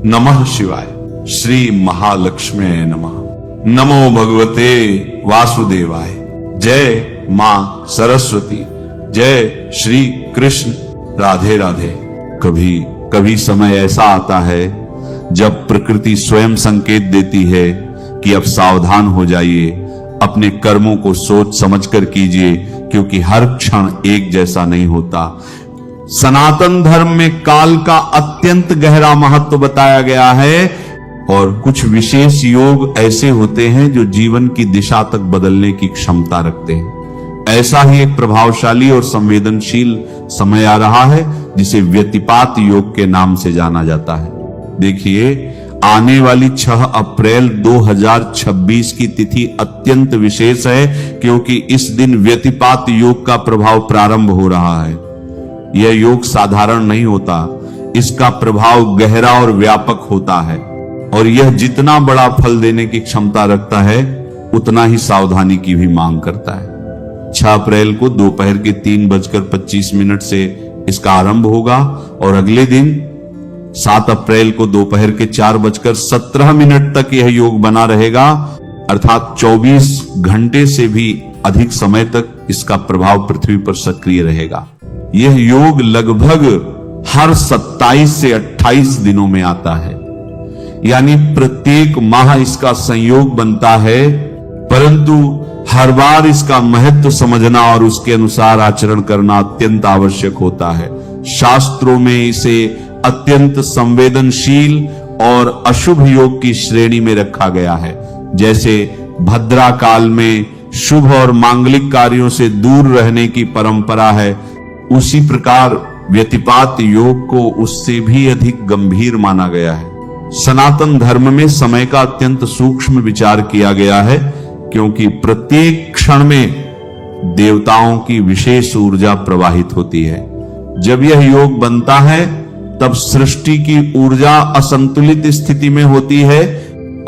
नमः शिवाय। श्री महालक्ष्मी नमः। नमो भगवते वासुदेवाय। जय मां सरस्वती। जय श्री कृष्ण। राधे राधे। कभी कभी समय ऐसा आता है जब प्रकृति स्वयं संकेत देती है कि अब सावधान हो जाइए, अपने कर्मों को सोच समझकर कीजिए, क्योंकि हर क्षण एक जैसा नहीं होता। सनातन धर्म में काल का अत्यंत गहरा महत्व बताया गया है और कुछ विशेष योग ऐसे होते हैं जो जीवन की दिशा तक बदलने की क्षमता रखते हैं। ऐसा ही एक प्रभावशाली और संवेदनशील समय आ रहा है जिसे व्यतिपात योग के नाम से जाना जाता है। देखिए, आने वाली 6 अप्रैल 2026 की तिथि अत्यंत विशेष है, क्योंकि इस दिन व्यतिपात योग का प्रभाव प्रारंभ हो रहा है। यह योग साधारण नहीं होता, इसका प्रभाव गहरा और व्यापक होता है और यह जितना बड़ा फल देने की क्षमता रखता है उतना ही सावधानी की भी मांग करता है। 6 अप्रैल को दोपहर के 3:25 से इसका आरंभ होगा और अगले दिन 7 अप्रैल को दोपहर के 4:17 तक यह योग बना रहेगा, अर्थात 24 घंटे से भी अधिक समय तक इसका प्रभाव पृथ्वी पर सक्रिय रहेगा। यह योग लगभग हर 27 से 28 दिनों में आता है, यानी प्रत्येक माह इसका संयोग बनता है, परंतु हर बार इसका महत्व समझना और उसके अनुसार आचरण करना अत्यंत आवश्यक होता है। शास्त्रों में इसे अत्यंत संवेदनशील और अशुभ योग की श्रेणी में रखा गया है। जैसे भद्रा काल में शुभ और मांगलिक कार्यों से दूर रहने की परंपरा है, उसी प्रकार व्यतिपात योग को उससे भी अधिक गंभीर माना गया है। सनातन धर्म में समय का अत्यंत सूक्ष्म विचार किया गया है, क्योंकि प्रत्येक क्षण में देवताओं की विशेष ऊर्जा प्रवाहित होती है। जब यह योग बनता है तब सृष्टि की ऊर्जा असंतुलित स्थिति में होती है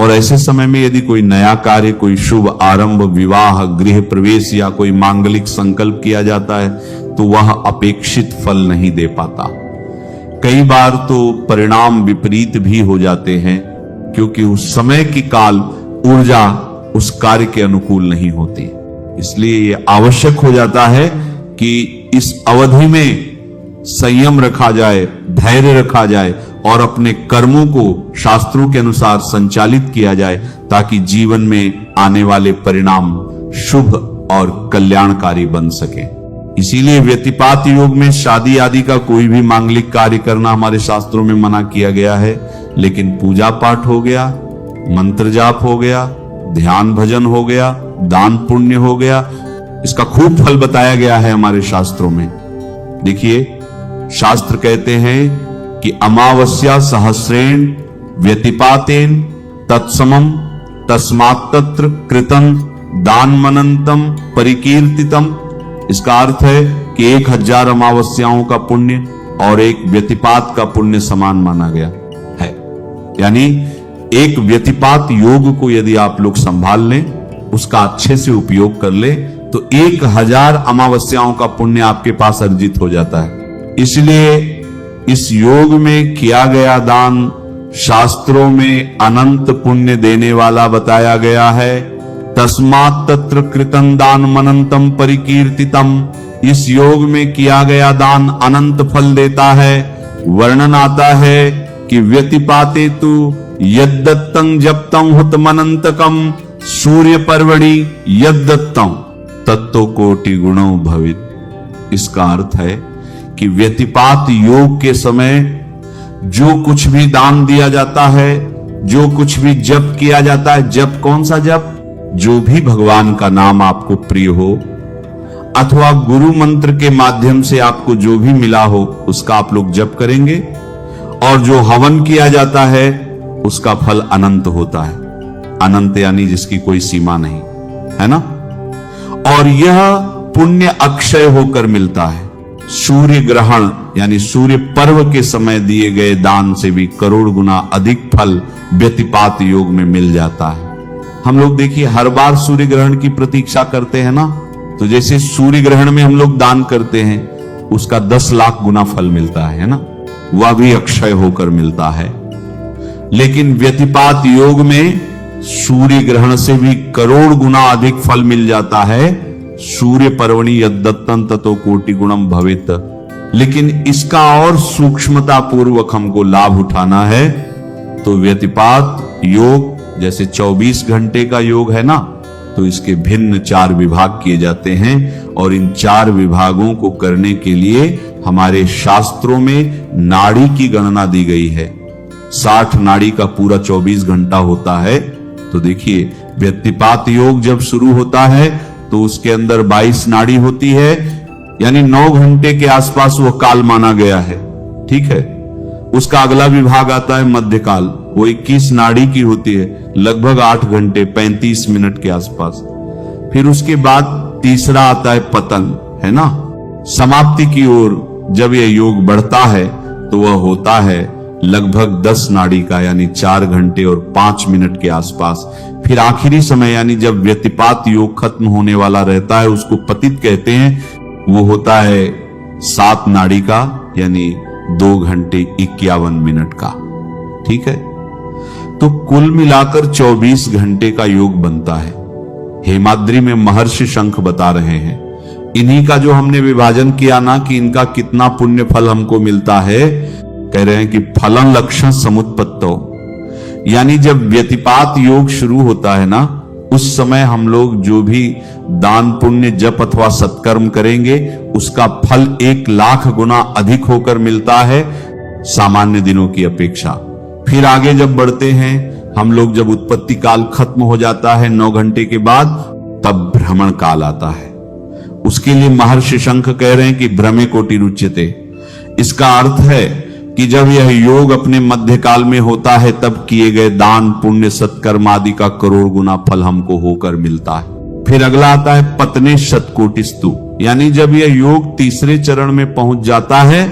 और ऐसे समय में यदि कोई नया कार्य, कोई शुभ आरंभ, विवाह, गृह प्रवेश या कोई मांगलिक संकल्प किया जाता है तो वह अपेक्षित फल नहीं दे पाता। कई बार तो परिणाम विपरीत भी हो जाते हैं, क्योंकि उस समय की काल ऊर्जा उस कार्य के अनुकूल नहीं होती। इसलिए यह आवश्यक हो जाता है कि इस अवधि में संयम रखा जाए, धैर्य रखा जाए और अपने कर्मों को शास्त्रों के अनुसार संचालित किया जाए, ताकि जीवन में आने वाले परिणाम शुभ और कल्याणकारी बन सके। इसीलिए व्यतिपात योग में शादी आदि का कोई भी मांगलिक कार्य करना हमारे शास्त्रों में मना किया गया है, लेकिन पूजा पाठ हो गया, मंत्र जाप हो गया, ध्यान भजन हो गया, दान पुण्य हो गया, इसका खूब फल बताया गया है हमारे शास्त्रों में। देखिए, शास्त्र कहते हैं कि अमावस्या सहस्रेण व्यतिपातेन तत्समम तस्मात् तत्र कृतं दानमनंतम परिकीर्तितम। इसका अर्थ है कि 1000 अमावस्याओं का पुण्य और एक व्यतिपात का पुण्य समान माना गया है। यानी एक व्यतिपात योग को यदि आप लोग संभाल लें, उसका अच्छे से उपयोग कर ले, तो 1000 अमावस्याओं का पुण्य आपके पास अर्जित हो जाता है। इसलिए इस योग में किया गया दान शास्त्रों में अनंत पुण्य देने वाला बताया गया है। तस्मात् तत्र कृतं दानमनंतम परिकीर्तितम। इस योग में किया गया दान अनंत फल देता है। वर्णन आता है कि व्यतिपाते तु यद्दत्तं जप्तं हुतमनंतकम सूर्य पर्वणि यद्दत्तं तत्तो कोटि गुणो भवित। इसका अर्थ है कि व्यतिपात योग के समय जो कुछ भी दान दिया जाता है, जो कुछ भी जप किया जाता है, जप कौन सा जप? जो भी भगवान का नाम आपको प्रिय हो अथवा गुरु मंत्र के माध्यम से आपको जो भी मिला हो उसका आप लोग जप करेंगे, और जो हवन किया जाता है उसका फल अनंत होता है। अनंत यानी जिसकी कोई सीमा नहीं, है ना। और यह पुण्य अक्षय होकर मिलता है। सूर्य ग्रहण यानी सूर्य पर्व के समय दिए गए दान से भी करोड़ गुना अधिक फल व्यतिपात योग में मिल जाता है। हम लोग देखिए, हर बार सूर्य ग्रहण की प्रतीक्षा करते हैं ना, तो जैसे सूर्य ग्रहण में हम लोग दान करते हैं उसका 10 लाख गुना फल मिलता है ना, वह भी अक्षय होकर मिलता है। लेकिन व्यतिपात योग में सूर्य ग्रहण से भी करोड़ गुना अधिक फल मिल जाता है। सूर्य पर्वणि यद्दत्तं ततो कोटि गुणम भवेत। लेकिन इसका और सूक्ष्मता पूर्वक हमको लाभ उठाना है तो व्यतिपात योग जैसे 24 घंटे का योग है ना, तो इसके भिन्न 4 विभाग किए जाते हैं और इन 4 विभागों को करने के लिए हमारे शास्त्रों में नाड़ी की गणना दी गई है। 60 नाड़ी का पूरा 24 घंटा होता है। तो देखिए व्यतिपात योग जब शुरू होता है तो उसके अंदर 22 नाड़ी होती है, यानी 9 घंटे के आसपास वो काल माना गया है। ठीक है, उसका अगला विभाग आता है मध्यकाल, वो 21 नाड़ी की होती है, लगभग 8 घंटे 35 मिनट के आसपास। फिर उसके बाद तीसरा आता है पतन, है ना, समाप्ति की ओर जब यह योग बढ़ता है तो वह होता है लगभग 10 नाड़ी का, यानी 4 घंटे और 5 मिनट के आसपास। फिर आखिरी समय यानी जब व्यतिपात योग खत्म होने वाला रहता है उसको पतित कहते हैं, वो होता है 7 नाड़ी का, यानी 2 घंटे 51 मिनट का। ठीक है, तो कुल मिलाकर 24 घंटे का योग बनता है। हेमाद्री में महर्षि शंख बता रहे हैं, इन्हीं का जो हमने विभाजन किया ना कि इनका कितना पुण्य फल हमको मिलता है, कह रहे हैं कि फलन लक्षण समुत्पत्तो, यानी जब व्यतिपात योग शुरू होता है ना उस समय हम लोग जो भी दान पुण्य जप अथवा सत्कर्म करेंगे उसका फल 1 लाख गुना अधिक होकर मिलता है सामान्य दिनों की अपेक्षा। फिर आगे जब बढ़ते हैं हम लोग, जब उत्पत्ति काल खत्म हो जाता है 9 घंटे के बाद, तब भ्रमण काल आता है। उसके लिए महर्षि शंख कह रहे हैं कि भ्रमे कोटि रुच्यते। इसका अर्थ है कि जब यह योग अपने मध्यकाल में होता है तब किए गए दान पुण्य सत्कर्म आदि का करोड़ गुना फल हमको होकर मिलता है। फिर अगला आता है पतने शतकोटिस्तु, यानी जब यह योग तीसरे चरण में पहुंच जाता है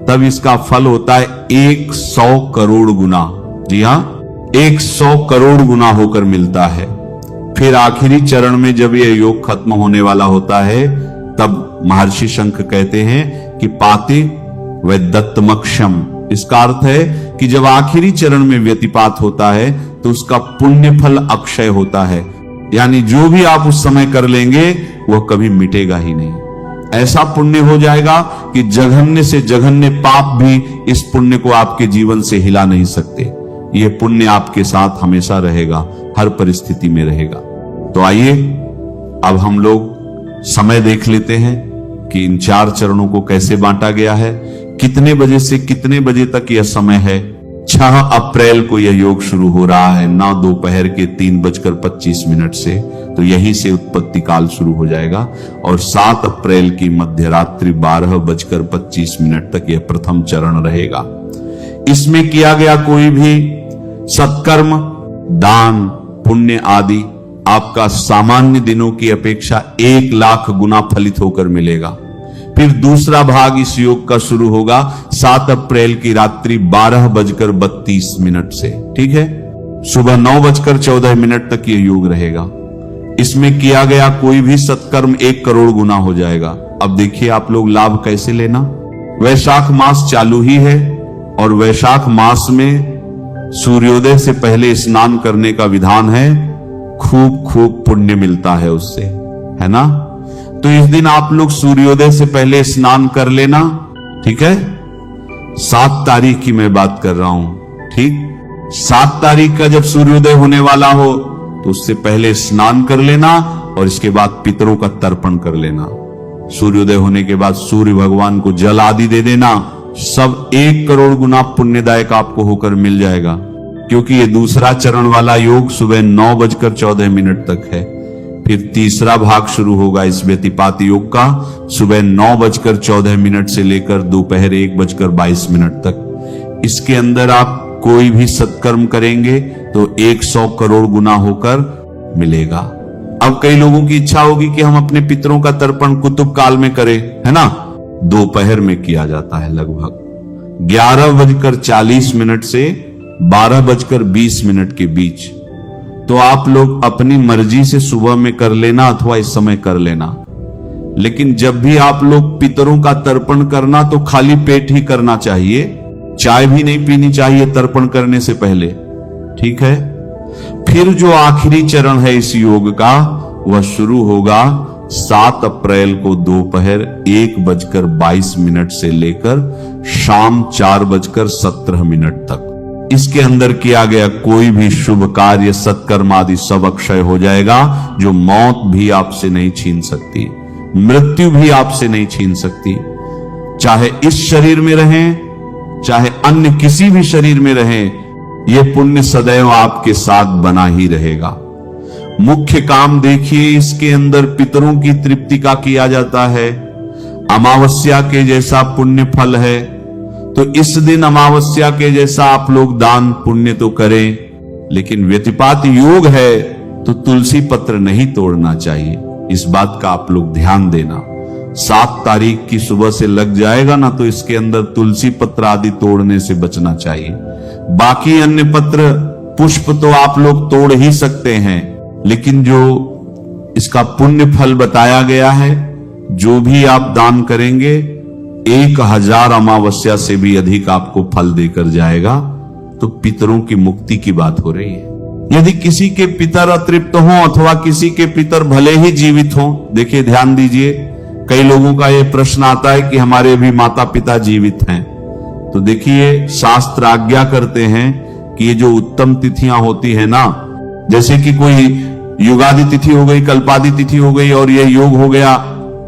तब इसका फल होता है 100 करोड़ गुना। जी हाँ, 100 करोड़ गुना होकर मिलता है। फिर आखिरी चरण में जब यह योग खत्म होने वाला होता है तब महर्षि शंख कहते हैं कि पाति व दत्तमक्षम। इसका अर्थ है कि जब आखिरी चरण में व्यतिपात होता है तो उसका पुण्य फल अक्षय होता है, यानी जो भी आप उस समय कर लेंगे वह कभी मिटेगा ही नहीं। ऐसा पुण्य हो जाएगा कि जघन्य से जघन्य पाप भी इस पुण्य को आपके जीवन से हिला नहीं सकते। यह पुण्य आपके साथ हमेशा रहेगा, हर परिस्थिति में रहेगा। तो आइए अब हम लोग समय देख लेते हैं कि इन 4 चरणों को कैसे बांटा गया है, कितने बजे से कितने बजे तक यह समय है। 6 अप्रैल को यह योग शुरू हो रहा है, ना दोपहर के 3:25 से, तो यहीं से उत्पत्ति काल शुरू हो जाएगा। और 7 अप्रैल की मध्य रात्रि 12:25 तक यह प्रथम चरण रहेगा। इसमें किया गया कोई भी सत्कर्म दान पुण्य आदि आपका सामान्य दिनों की अपेक्षा 1 लाख गुना फलित होकर मिलेगा। फिर दूसरा भाग इस योग का शुरू होगा 7 अप्रैल की रात्रि 12:32 से। ठीक है, सुबह 9:14 तक यह योग रहेगा। इसमें किया गया कोई भी सत्कर्म 1 करोड़ गुना हो जाएगा। अब देखिए आप लोग लाभ कैसे लेना। वैशाख मास चालू ही है और वैशाख मास में सूर्योदय से पहले स्नान करने का विधान है। खूब खूब पुण्य मिलता है उससे, है ना। तो इस दिन आप लोग सूर्योदय से पहले स्नान कर लेना। ठीक है, 7 तारीख की मैं बात कर रहा हूं। ठीक, 7 तारीख का जब सूर्योदय होने वाला हो तो उससे पहले स्नान कर लेना और इसके बाद पितरों का तर्पण कर लेना। सूर्योदय होने के बाद सूर्य भगवान को जल आदि दे देना। सब 1 करोड़ गुना पुण्यदायक आपको होकर मिल जाएगा, क्योंकि ये दूसरा चरण वाला योग सुबह 9:14 तक है। फिर तीसरा भाग शुरू होगा इस व्यतिपात योग का सुबह 9:14 से लेकर दोपहर 1:22 तक। इसके अंदर आप कोई भी सत्कर्म करेंगे तो 100 करोड़ गुना होकर मिलेगा। अब कई लोगों की इच्छा होगी कि हम अपने पितरों का तर्पण कुतुब काल में करें, है ना। दोपहर में किया जाता है लगभग 11:40 से 12:20 के बीच। तो आप लोग अपनी मर्जी से सुबह में कर लेना अथवा इस समय कर लेना। लेकिन जब भी आप लोग पितरों का तर्पण करना तो खाली पेट ही करना चाहिए। चाय भी नहीं पीनी चाहिए तर्पण करने से पहले, ठीक है। फिर जो आखिरी चरण है इस योग का, वह शुरू होगा 7 अप्रैल को दोपहर 1:22 से लेकर शाम 4:17 तक। इसके अंदर किया गया कोई भी शुभ कार्य, सत्कर्म आदि सब अक्षय हो जाएगा। जो मौत भी आपसे नहीं छीन सकती, मृत्यु भी आपसे नहीं छीन सकती, चाहे इस शरीर में रहें चाहे अन्य किसी भी शरीर में रहें, यह पुण्य सदैव आपके साथ बना ही रहेगा। मुख्य काम देखिए, इसके अंदर पितरों की तृप्ति का किया जाता है। अमावस्या के जैसा पुण्य फल है, तो इस दिन अमावस्या के जैसा आप लोग दान पुण्य तो करें, लेकिन व्यतिपात योग है तो तुलसी पत्र नहीं तोड़ना चाहिए। इस बात का आप लोग ध्यान देना। 7 तारीख की सुबह से लग जाएगा ना, तो इसके अंदर तुलसी पत्र आदि तोड़ने से बचना चाहिए। बाकी अन्य पत्र पुष्प तो आप लोग तोड़ ही सकते हैं, लेकिन जो इसका पुण्य फल बताया गया है, जो भी आप दान करेंगे 1000 अमावस्या से भी अधिक आपको फल देकर जाएगा। तो पितरों की मुक्ति की बात हो रही है। यदि किसी के पितर अतृप्त हों अथवा किसी के पितर भले ही जीवित हों, देखिए ध्यान दीजिए, कई लोगों का यह प्रश्न आता है कि हमारे भी माता पिता जीवित हैं। तो देखिए, शास्त्र आज्ञा करते हैं कि ये जो उत्तम तिथियां होती है ना, जैसे कि कोई युगादि तिथि हो गई, कल्पादि तिथि हो गई और यह योग हो गया,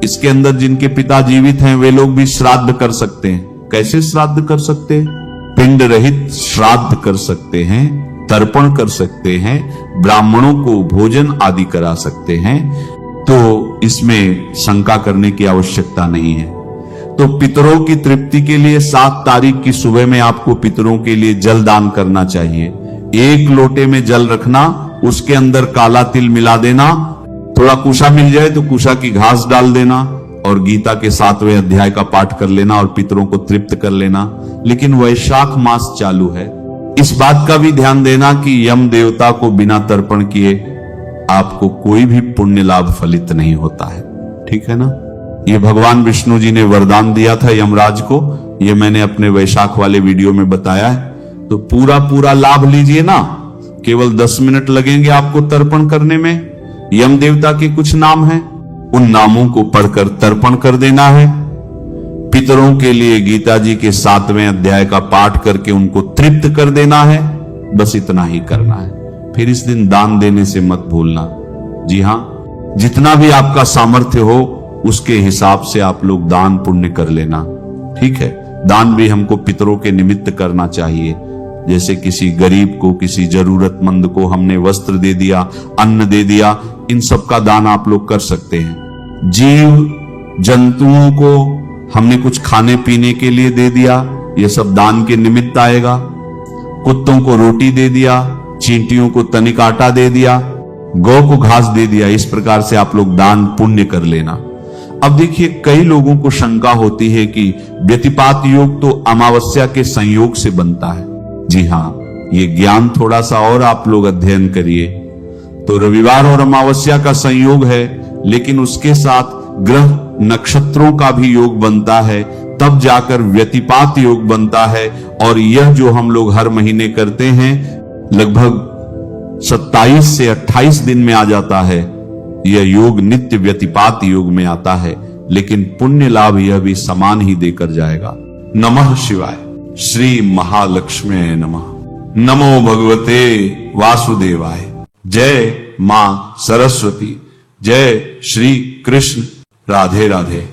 इसके अंदर जिनके पिता जीवित हैं वे लोग भी श्राद्ध कर सकते हैं। कैसे श्राद्ध कर सकते हैं? पिंड रहित श्राद्ध कर सकते हैं, तर्पण कर सकते हैं, ब्राह्मणों को भोजन आदि करा सकते हैं। तो इसमें शंका करने की आवश्यकता नहीं है। तो पितरों की तृप्ति के लिए 7 तारीख की सुबह में आपको पितरों के लिए जल दान करना चाहिए। 1 लोटे में जल रखना, उसके अंदर काला तिल मिला देना, थोड़ा कुशा मिल जाए तो कुशा की घास डाल देना और गीता के 7वें अध्याय का पाठ कर लेना और पितरों को तृप्त कर लेना। लेकिन वैशाख मास चालू है, इस बात का भी ध्यान देना कि यम देवता को बिना तर्पण किए आपको कोई भी पुण्य लाभ फलित नहीं होता है। ठीक है ना? ये भगवान विष्णु जी ने वरदान दिया था यमराज को, ये मैंने अपने वैशाख वाले वीडियो में बताया है। तो पूरा लाभ लीजिए ना। केवल 10 मिनट लगेंगे आपको तर्पण करने में। यम देवता के कुछ नाम हैं, उन नामों को पढ़कर तर्पण कर देना है। पितरों के लिए गीता जी के 7वें अध्याय का पाठ करके उनको तृप्त कर देना है। बस इतना ही करना है। फिर इस दिन दान देने से मत भूलना। जी हां, जितना भी आपका सामर्थ्य हो उसके हिसाब से आप लोग दान पुण्य कर लेना। ठीक है? दान भी हमको पितरों के निमित्त करना चाहिए। जैसे किसी गरीब को, किसी जरूरतमंद को हमने वस्त्र दे दिया, अन्न दे दिया, इन सब का दान आप लोग कर सकते हैं। जीव जंतुओं को हमने कुछ खाने पीने के लिए दे दिया, ये सब दान के निमित्त आएगा। कुत्तों को रोटी दे दिया, चींटियों को तनिक आटा दे दिया, गौ को घास दे दिया। इस प्रकार से आप लोग दान पुण्य कर लेना। अब देखिए, कई लोगों को शंका होती है कि व्यतिपात योग तो अमावस्या के संयोग से बनता है। जी हां, ये ज्ञान थोड़ा सा और आप लोग अध्ययन करिए। तो रविवार और अमावस्या का संयोग है, लेकिन उसके साथ ग्रह नक्षत्रों का भी योग बनता है, तब जाकर व्यतिपात योग बनता है। और यह जो हम लोग हर महीने करते हैं, लगभग 27 से 28 दिन में आ जाता है। यह योग नित्य व्यतिपात योग में आता है, लेकिन पुण्य लाभ यह भी समान ही देकर जाएगा। नमः शिवाय। श्री महालक्ष्मी नमः। नमो भगवते वासुदेवाय। जय मां सरस्वती। जय श्री कृष्ण। राधे राधे।